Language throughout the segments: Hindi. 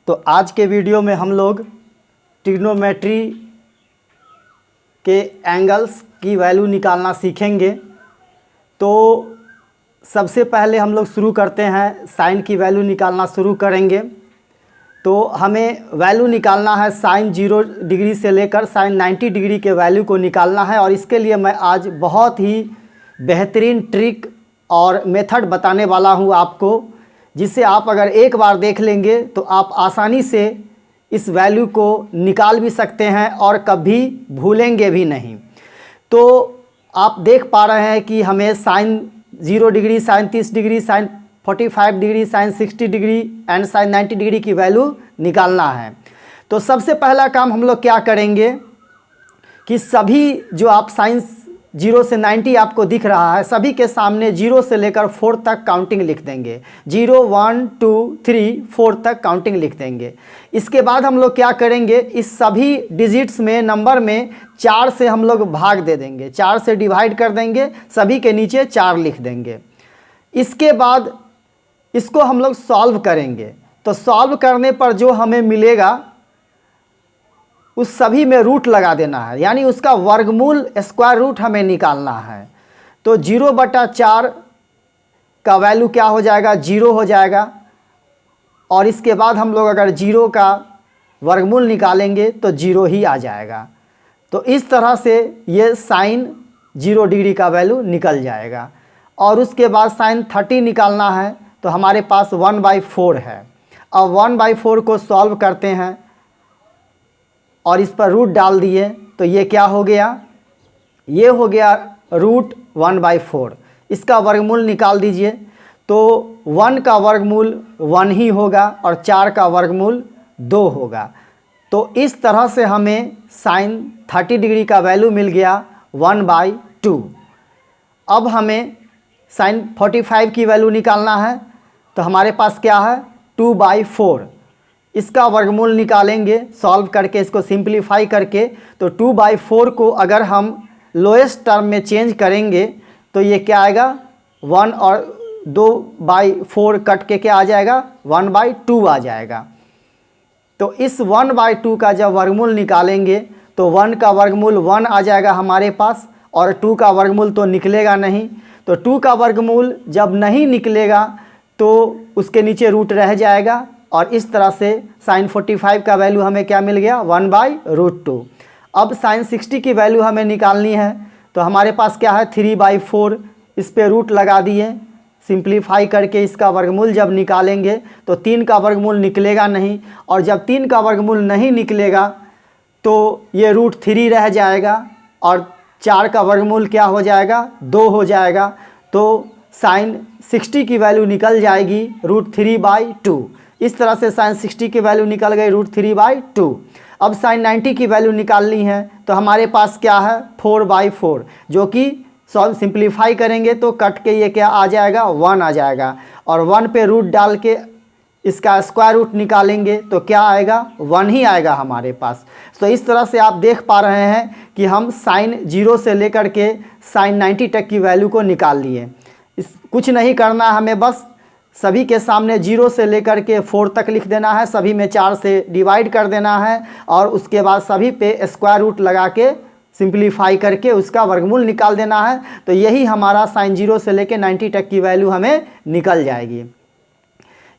तो आज के वीडियो में हम लोग ट्रिग्नोमेट्री के एंगल्स की वैल्यू निकालना सीखेंगे। तो सबसे पहले हम लोग शुरू करते हैं, साइन की वैल्यू निकालना शुरू करेंगे। तो हमें वैल्यू निकालना है साइन 0 डिग्री से लेकर साइन 90 डिग्री के वैल्यू को निकालना है। और इसके लिए मैं आज बहुत ही बेहतरीन ट्रिक और मेथड बताने वाला हूं आपको, जिसे आप अगर एक बार देख लेंगे तो आप आसानी से इस वैल्यू को निकाल भी सकते हैं और कभी भूलेंगे भी नहीं। तो आप देख पा रहे हैं कि हमें sine 0 degree, sine 30 degree, sine 45 degree, sine 60 degree and sine 90 degree की वैल्यू निकालना है। तो सबसे पहला काम हम लोग क्या करेंगे कि सभी जो आप साइन 0 से 90 आपको दिख रहा है, सभी के सामने 0 से लेकर 4 तक काउंटिंग लिख देंगे। 0 1 2 3 4 तक काउंटिंग लिख देंगे। इसके बाद हम लोग क्या करेंगे, इस सभी डिजिट्स में नंबर में 4 से हम लोग भाग दे देंगे, 4 से डिवाइड कर देंगे, सभी के नीचे 4 लिख देंगे। इसके बाद इसको हम लोग सॉल्व करेंगे। तो सॉल्व करने पर जो हमें मिलेगा उस सभी में रूट लगा देना है, यानी उसका वर्गमूल स्क्वायर रूट हमें निकालना है। तो 0/4 का वैल्यू क्या हो जाएगा, 0 हो जाएगा। और इसके बाद हम लोग अगर 0 का वर्गमूल निकालेंगे तो 0 ही आ जाएगा। तो इस तरह से ये साइन 0 डिग्री का वैल्यू निकल जाएगा। और उसके बाद साइन 30 निकालना है, तो हमारे पास 1/4 है। अब 1/4 को सॉल्व करते हैं और इस पर रूट डाल दिए, तो ये क्या हो गया, ये हो गया रूट 1/4। इसका वर्गमूल निकाल दीजिए, तो 1 का वर्गमूल 1 ही होगा और 4 का वर्गमूल 2 होगा। तो इस तरह से हमें साइन 30 डिग्री का वैल्यू मिल गया 1/2। अब हमें साइन 45 की वैल्यू निकालना है, तो हमारे पास क्या है 2/4। इसका वर्गमूल निकालेंगे सॉल्व करके, इसको सिंप्लीफाई करके। तो 2/4 को अगर हम लोएस्ट टर्म में चेंज करेंगे तो ये क्या आएगा, 1 और 2/4 कट के क्या आ जाएगा, 1/2 आ जाएगा। तो इस 1/2 का जब वर्गमूल निकालेंगे तो 1 का वर्गमूल 1 आ जाएगा हमारे पास, और 2 का वर्गमूल तो निकलेगा नहीं। तो 2 का वर्गमूल जब नहीं निकलेगा तो उसके नीचे रूट रह जाएगा। और इस तरह से साइन 45 का वैल्यू हमें क्या मिल गया, 1/√2। अब साइन 60 की वैल्यू हमें निकालनी है, तो हमारे पास क्या है 3/4। इस पे रूट लगा दिए, सिंप्लीफाई करके इसका वर्गमूल जब निकालेंगे तो 3 का वर्गमूल निकलेगा नहीं। और जब 3 का वर्गमूल नहीं निकलेगा तो ये रूट 3 रह जाएगा और 4 का वर्गमूल क्या हो जाएगा, 2 हो जाएगा। तो साइन 60 की वैल्यू निकल जाएगी √3/2। इस तरह से साइन 60 की वैल्यू निकल गई √3/2। अब साइन 90 की वैल्यू निकालनी है, तो हमारे पास क्या है 4/4, जो कि सॉल्व सिंप्लीफाई करेंगे तो कट के ये क्या आ जाएगा, 1 आ जाएगा। और 1 पे रूट डाल के इसका स्क्वायर रूट निकालेंगे तो क्या आएगा, 1 ही आएगा हमारे पास। तो इस तरह से आप देख पा रहे हैं कि हम साइन 0 से लेकर के साइन 90 तक की वैल्यू को निकाल लिए। कुछ नहीं करना है, हमें बस सभी के सामने 0 से लेकर के 4 तक लिख देना है, सभी में 4 से डिवाइड कर देना है, और उसके बाद सभी पे स्क्वायर रूट लगा के सिंप्लीफाई करके उसका वर्गमूल निकाल देना है। तो यही हमारा साइन 0 से लेकर 90 तक की वैल्यू हमें निकल जाएगी।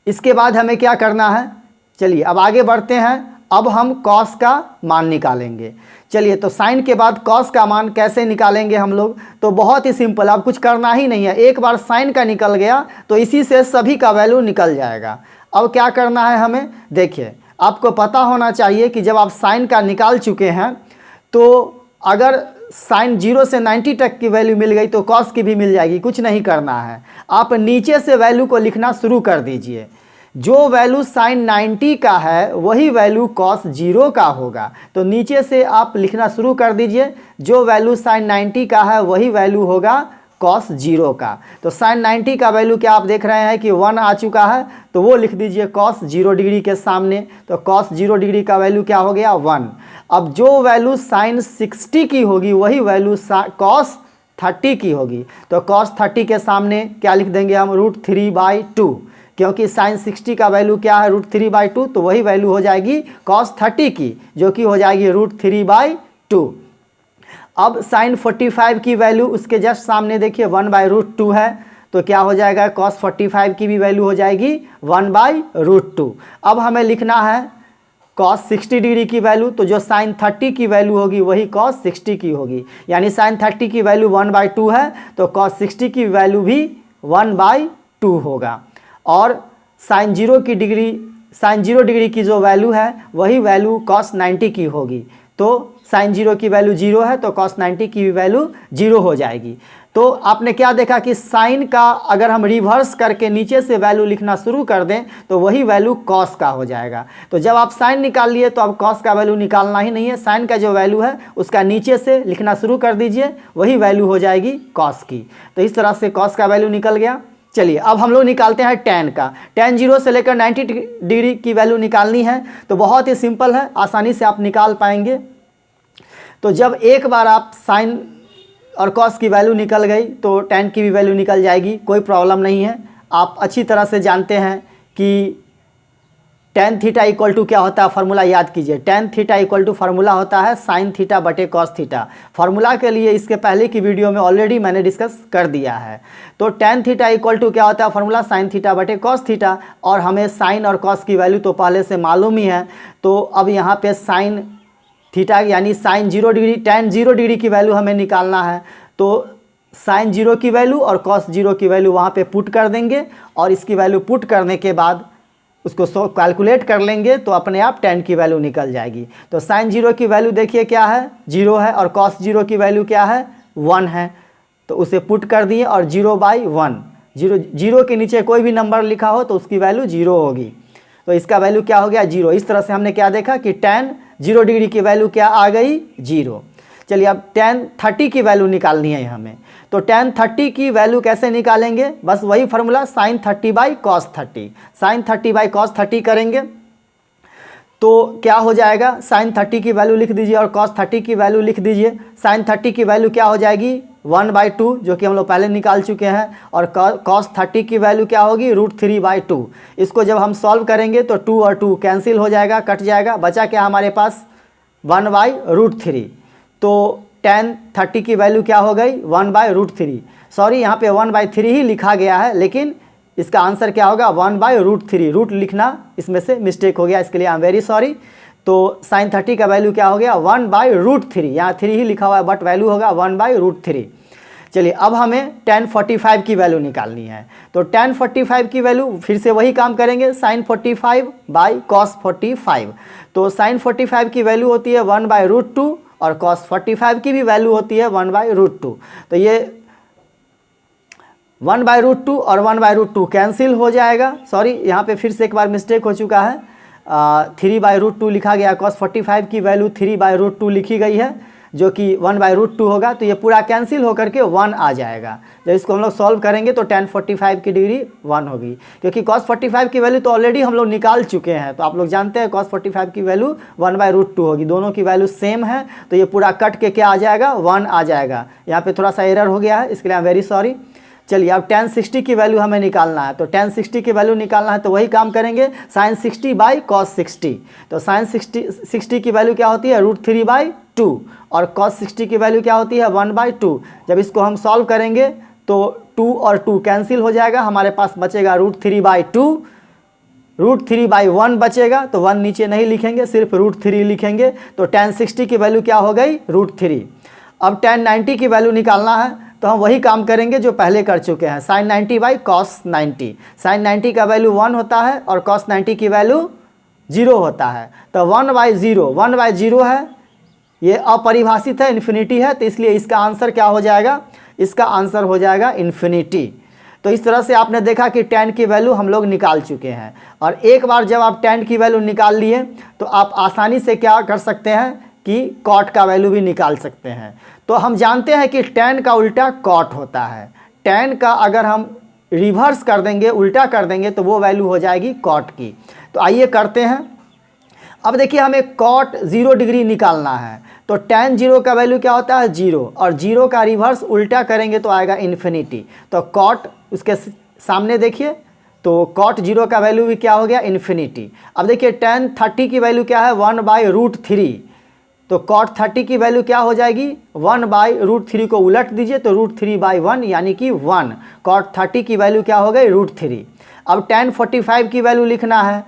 इसके बाद हमें क्या करना है, चलिए अब आगे बढ़ते हैं। अब हम कॉस का मान निकालेंगे। चलिए, तो साइन के बाद कॉस का मान कैसे निकालेंगे हम लोग, तो बहुत ही सिंपल, अब कुछ करना ही नहीं है। एक बार साइन का निकल गया तो इसी से सभी का वैल्यू निकल जाएगा। अब क्या करना है हमें, देखिए आपको पता होना चाहिए कि जब आप साइन का निकाल चुके हैं तो अगर साइन 0 से 90 तक की वैल्यू मिल गई तो कॉस की भी मिल जाएगी। कुछ नहीं करना है, आप नीचे से वैल्यू को लिखना शुरू कर दीजिए। जो वैल्यू साइन 90 का है वही वैल्यू कॉस 0 का होगा। तो नीचे से आप लिखना शुरू कर दीजिए, जो वैल्यू साइन 90 का है वही वैल्यू होगा कॉस 0 का। तो साइन 90 का वैल्यू क्या आप देख रहे हैं कि 1 आ चुका है, तो वो लिख दीजिए कॉस 0 डिग्री के सामने। तो कॉस 0 डिग्री का वैल्यू क्या हो गया, 1। अब जो वैल्यू साइन 60 की होगी वही वैल्यू कॉस 30 की होगी। तो कॉस 30 के सामने क्या लिख देंगे हम, √3/2। क्योंकि साइन 60 का वैल्यू क्या है √3/2, तो वही वैल्यू हो जाएगी cos 30 की, जो कि हो जाएगी √3/2। अब साइन 45 की वैल्यू उसके जस्ट सामने देखिए 1/√2 है, तो क्या हो जाएगा cos 45 की भी वैल्यू हो जाएगी 1/√2। अब हमें लिखना है cos 60 डिग्री की वैल्यू, तो जो साइन 30 की वैल्यू होगी वही cos 60 की होगी, यानी साइन 30 की वैल्यू 1/2 है तो cos 60 की वैल्यू भी 1/2 होगा। और साइन 0 डिग्री की जो वैल्यू है वही वैल्यू cos 90 की होगी, तो साइन 0 की वैल्यू 0 है तो cos 90 की भी वैल्यू 0 हो जाएगी। तो आपने क्या देखा कि साइन का अगर हम रिवर्स करके नीचे से वैल्यू लिखना शुरू कर दें तो वही वैल्यू कॉस का हो जाएगा। तो जब आप साइन निकाल लिए तो अब कॉस का वैल्यू निकालना ही नहीं है, साइन का जो वैल्यू है उसका नीचे से लिखना शुरू कर दीजिए, वही वैल्यू हो जाएगी कॉस की। तो इस तरह से कॉस का वैल्यू निकल गया। चलिए अब हम लोग निकालते हैं टैन का। टैन 0 से लेकर 90 डिग्री की वैल्यू निकालनी है, तो बहुत ही सिंपल है, आसानी से आप निकाल पाएंगे। तो जब एक बार आप साइन और कॉस की वैल्यू निकल गई तो टैन की भी वैल्यू निकल जाएगी, कोई प्रॉब्लम नहीं है। आप अच्छी तरह से जानते हैं कि टैन थीटा इक्वल टू क्या होता है, फार्मूला याद कीजिए। Tan theta equal to formula होता है साइन थीटा बटे कॉस थीटा। फार्मूला के लिए इसके पहले की वीडियो में ऑलरेडी मैंने डिस्कस कर दिया है। तो टैन थीटा इक्वल टू क्या होता है, फार्मूला साइन थीटा बटे कॉस थीटा, और हमें साइन और कॉस की वैल्यू तो पहले से मालूम ही है। तो अब यहाँ पे साइन थीटा यानी साइन 0 डिग्री टैन 0 डिग्री की वैल्यू हमें निकालना है, तो साइन 0 की वैल्यू और कॉस 0 की वैल्यू वहाँ पे पुट कर देंगे, और इसकी वैल्यू पुट करने के बाद उसको कैलकुलेट कर लेंगे तो अपने आप टैन की वैल्यू निकल जाएगी। तो साइन 0 की वैल्यू देखिए क्या है, 0 है, और कॉस 0 की वैल्यू क्या है, 1 है, तो उसे पुट कर दिए और 0/1, 0 के नीचे कोई भी नंबर लिखा हो तो उसकी वैल्यू 0 होगी, तो इसका वैल्यू क्या हो गया 0। इस तरह से हमने क्या देखा कि टैन 0 डिग्री की वैल्यू क्या आ गई 0। चलिए अब टैन 30 की वैल्यू निकालनी है हमें, तो टैन 30 की वैल्यू कैसे निकालेंगे, बस वही formula sign 30/cos 30, sign 30/cos 30 करेंगे तो क्या हो जाएगा, साइन 30 की वैल्यू लिख दीजिए और cos 30 की वैल्यू लिख दीजिए। साइन 30 की वैल्यू क्या हो जाएगी 1/2, जो कि हम लोग पहले निकाल चुके हैं, और cos 30 की वैल्यू क्या होगी √3/2। इसको जब हम सॉल्व करेंगे तो 2 और 2 कैंसिल हो जाएगा, कट जाएगा, बचा क्या हमारे पास 1/√3। तो टैन 30 की वैल्यू क्या हो गई 1/√3। सॉरी यहाँ पे 1/3 ही लिखा गया है, लेकिन इसका आंसर क्या होगा 1/√3। रूट लिखना इसमें से मिस्टेक हो गया, इसके लिए आई एम वेरी सॉरी। तो साइन 30 का वैल्यू क्या हो गया 1/√3, यहाँ 3 ही लिखा हुआ है बट वैल्यू होगा 1/√3। चलिए अब हमें टैन 45 की वैल्यू निकालनी है, तो टैन 45 की वैल्यू फिर से वही काम करेंगे, साइन 45/cos 45। तो साइन 45 की वैल्यू होती है 1/√2 और cos 45 की भी वैल्यू होती है 1/√2। तो ये 1/√2 और 1/√2 कैंसिल हो जाएगा। सॉरी यहाँ पे फिर से एक बार मिस्टेक हो चुका है, 3/√2 लिखा गया, cos 45 की वैल्यू 3/√2 लिखी गई है, जो कि 1/√2 होगा, तो ये पूरा कैंसिल होकर के 1 आ जाएगा। जब इसको हम लोग सॉल्व करेंगे तो टैन 45 की डिग्री 1 होगी, क्योंकि cos 45 की वैल्यू तो ऑलरेडी हम लोग निकाल चुके हैं। तो आप लोग जानते हैं cos 45 की वैल्यू 1/√2 होगी, दोनों की वैल्यू सेम है, तो ये पूरा कट के क्या आ जाएगा 1 आ जाएगा। यहाँ पे थोड़ा सा एरर हो गया है, इसके लिए आई एम वेरी सॉरी। चलिए अब टैन 60 की वैल्यू हमें निकालना है, तो टैन 60 की वैल्यू निकालना है तो वही काम करेंगे, साइन 60/cos 60। तो साइन 60 की वैल्यू क्या होती है √3/2, और cos 60 की वैल्यू क्या होती है 1/2। जब इसको हम सॉल्व करेंगे तो 2 और 2 कैंसिल हो जाएगा, हमारे पास बचेगा √3/2, √3/1 बचेगा, तो 1 नीचे नहीं लिखेंगे, सिर्फ √3 लिखेंगे। तो टैन 60 की वैल्यू क्या हो गई √3। अब टैन 90 की वैल्यू निकालना है, तो हम वही काम करेंगे जो पहले कर चुके हैं, साइन 90/cos 90। साइन 90 का वैल्यू 1 होता है और cos 90 की वैल्यू 0 होता है, तो 1/0 है, ये अपरिभाषित है, इन्फिनिटी है, तो इसलिए इसका आंसर क्या हो जाएगा, इसका आंसर हो जाएगा इन्फिनिटी। तो इस तरह से आपने देखा कि टैन की वैल्यू हम लोग निकाल चुके हैं, और एक बार जब आप टैन की वैल्यू निकाल लिए तो आप आसानी से क्या कर सकते हैं कि कॉट का वैल्यू भी निकाल सकते हैं। तो हम जानते हैं कि टैन का उल्टा कॉट होता है, टैन का अगर हम रिवर्स कर देंगे, उल्टा कर देंगे, तो वो वैल्यू हो जाएगी कॉट की। तो आइए करते हैं। अब देखिए हमें कॉट 0 डिग्री निकालना है, तो टैन 0 का वैल्यू क्या होता है 0, और 0 का रिवर्स उल्टा करेंगे तो आएगा इन्फिनिटी। तो कॉट उसके सामने देखिए, तो कॉट 0 का वैल्यू भी क्या हो गया, इन्फिनिटी। अब देखिए tan 30 की वैल्यू क्या है, 1/√3। तो कॉट 30 की वैल्यू क्या हो जाएगी, 1/√3 को उलट दीजिए तो √3/1 यानी कि 1। कॉट 30 की वैल्यू क्या हो गई, √3। अब tan 45 की वैल्यू लिखना है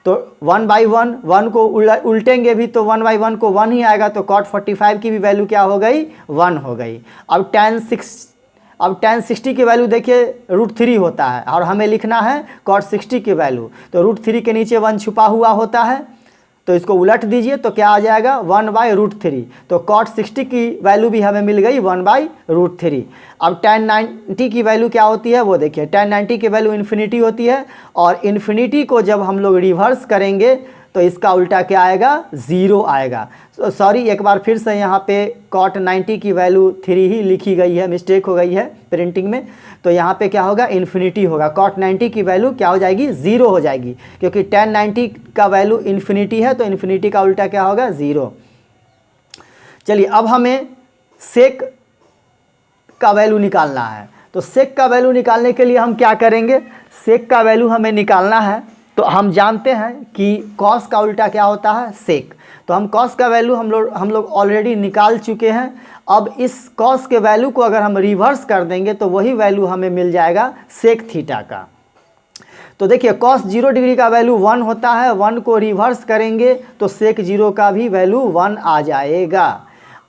तो 1/1, 1 को उल्टेंगे भी तो 1/1 को 1 ही आएगा, तो कॉट 45 की भी वैल्यू क्या हो गई, 1 हो गई। अब tan 60 की वैल्यू देखिए √3 होता है और हमें लिखना है कॉट 60 की वैल्यू, तो √3 के नीचे 1 छुपा हुआ होता है, तो इसको उलट दीजिए तो क्या आ जाएगा, 1/√3। तो कॉट 60 की वैल्यू भी हमें मिल गई 1/√3। अब tan 90 की वैल्यू क्या होती है वो देखिए, tan 90 की वैल्यू इन्फिनिटी होती है, और इन्फिनिटी को जब हम लोग रिवर्स करेंगे तो इसका उल्टा क्या आएगा, 0 आएगा। सॉरी, एक बार फिर से यहाँ पे कॉट 90 की वैल्यू 3 ही लिखी गई है, मिस्टेक हो गई है प्रिंटिंग में। तो यहाँ पे क्या होगा, इन्फिनिटी होगा। कॉट 90 की वैल्यू क्या हो जाएगी, 0 हो जाएगी, क्योंकि tan 90 का वैल्यू इन्फिनिटी है, तो इन्फिनिटी का उल्टा क्या होगा, 0। चलिए अब हमें सेक का वैल्यू निकालना है। तो सेक का वैल्यू निकालने के लिए हम क्या करेंगे, सेक का वैल्यू हमें निकालना है तो हम जानते हैं कि कॉस का उल्टा क्या होता है, सेक। तो हम कॉस का वैल्यू हम लोग ऑलरेडी निकाल चुके हैं। अब इस कॉस के वैल्यू को अगर हम रिवर्स कर देंगे तो वही वैल्यू हमें मिल जाएगा सेक थीटा का। तो देखिए कॉस 0 डिग्री का वैल्यू 1 होता है, 1 को रिवर्स करेंगे तो सेक 0 का भी वैल्यू 1 आ जाएगा।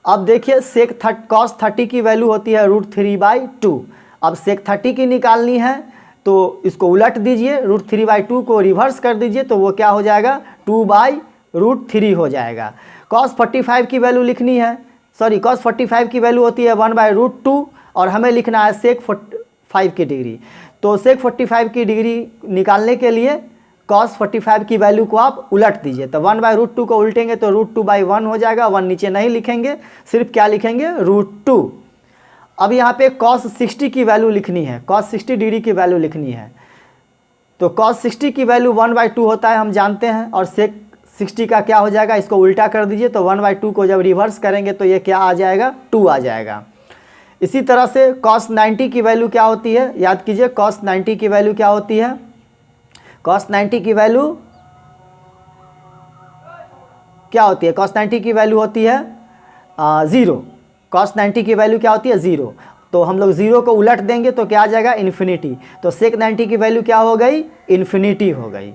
अब देखिए कॉस 30 की वैल्यू होती है √3/2। अब सेक 30 की निकालनी है तो इसको उलट दीजिए, √3/2 को रिवर्स कर दीजिए तो वो क्या हो जाएगा, 2/√3 हो जाएगा। कॉस 45 की वैल्यू लिखनी है, सॉरी कॉस 45 की वैल्यू होती है 1/√2 और हमें लिखना है सेक 45 की डिग्री। तो सेक 45 की डिग्री निकालने के लिए कॉस 45 की वैल्यू को आप उलट दीजिए, तो 1/√2 को उल्टेंगे तो √2/1 हो जाएगा। 1 नीचे नहीं लिखेंगे, सिर्फ क्या लिखेंगे, √2। अब यहाँ पे cos 60 की वैल्यू लिखनी है, cos 60 डिग्री की वैल्यू लिखनी है। तो cos 60 की वैल्यू 1/2 होता है, हम जानते हैं, और sec 60 का क्या हो जाएगा, इसको उल्टा कर दीजिए तो 1/2 को जब रिवर्स करेंगे तो ये क्या आ जाएगा, 2 आ जाएगा। इसी तरह से cos 90 की वैल्यू क्या होती है, याद कीजिए cos 90 की वैल्यू क्या होती है, cos 90 की वैल्यू क्या होती है, cos 90 की वैल्यू होती है 0। cos 90 की वैल्यू क्या होती है, 0। तो हम लोग 0 को उलट देंगे तो क्या आ जाएगा, इन्फिनिटी। तो सेक 90 की वैल्यू क्या हो गई, इन्फिनिटी हो गई।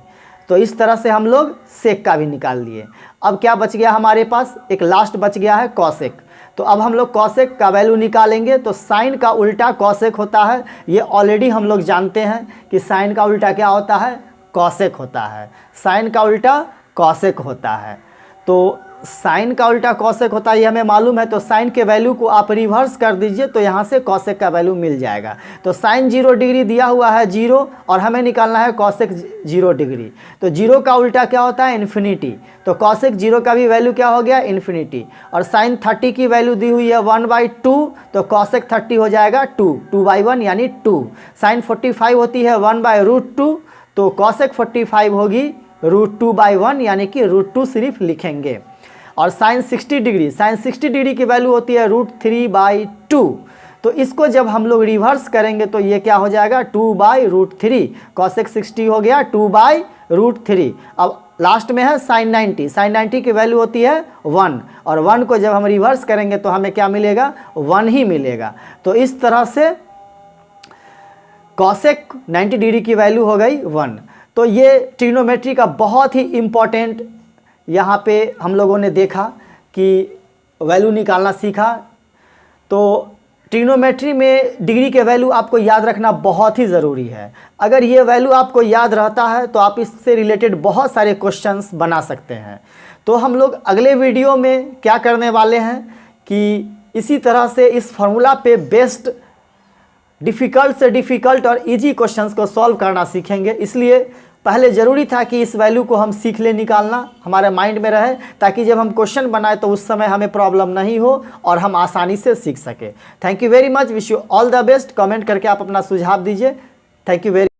तो इस तरह से हम लोग सेक का भी निकाल लिए। अब क्या बच गया हमारे पास, एक लास्ट बच गया है कॉसेक। तो अब हम लोग कॉसेक का वैल्यू निकालेंगे। तो साइन का उल्टा कॉसेक होता है, ये ऑलरेडी हम लोग जानते हैं कि साइन का उल्टा क्या होता है, कॉसेक होता है। साइन का उल्टा कॉसेक होता है, तो साइन का उल्टा कॉसेक होता है, ये हमें मालूम है। तो साइन के वैल्यू को आप रिवर्स कर दीजिए तो यहाँ से कॉसेक का वैल्यू मिल जाएगा। तो साइन 0 डिग्री दिया हुआ है 0, और हमें निकालना है कॉसेक 0 डिग्री। तो 0 का उल्टा क्या होता है, इन्फिनिटी। तो कॉसेक 0 का भी वैल्यू क्या हो गया, इन्फिनिटी। और साइन 30 की वैल्यू दी हुई है 1/2, तो कॉसेक 30 हो जाएगा 2/1 यानी 2। साइन 45 होती है 1/√2, तो कॉसेक 45 होगी √2/1 यानी कि √2 सिर्फ लिखेंगे। और साइन 60 डिग्री की वैल्यू होती है √3/2। तो इसको जब हम लोग रिवर्स करेंगे तो ये क्या हो जाएगा, 2/√3। कॉसेक 60 हो गया 2/√3। अब लास्ट में है साइन 90 की वैल्यू होती है 1, और 1 को जब हम रिवर्स करेंगे तो हमें क्या मिलेगा, 1 ही मिलेगा। तो इस तरह से कॉसेक 90 डिग्री की वैल्यू हो गई 1। तो ये ट्रिग्नोमेट्री का बहुत ही इम्पॉर्टेंट यहाँ पे हम लोगों ने देखा कि वैल्यू निकालना सीखा। तो ट्रिग्नोमेट्री में डिग्री के वैल्यू आपको याद रखना बहुत ही ज़रूरी है। अगर ये वैल्यू आपको याद रहता है तो आप इससे रिलेटेड बहुत सारे क्वेश्चंस बना सकते हैं। तो हम लोग अगले वीडियो में क्या करने वाले हैं कि इसी तरह से इस फार्मूला पे बेस्ड डिफ़िकल्ट से डिफ़िकल्ट और इजी क्वेश्चंस को सॉल्व करना सीखेंगे। इसलिए पहले ज़रूरी था कि इस वैल्यू को हम सीख ले, निकालना हमारे माइंड में रहे, ताकि जब हम क्वेश्चन बनाए तो उस समय हमें प्रॉब्लम नहीं हो और हम आसानी से सीख सके। Thank you very much, wish you all the best. Comment करके आप अपना सुझाव दीजिए। Thank you very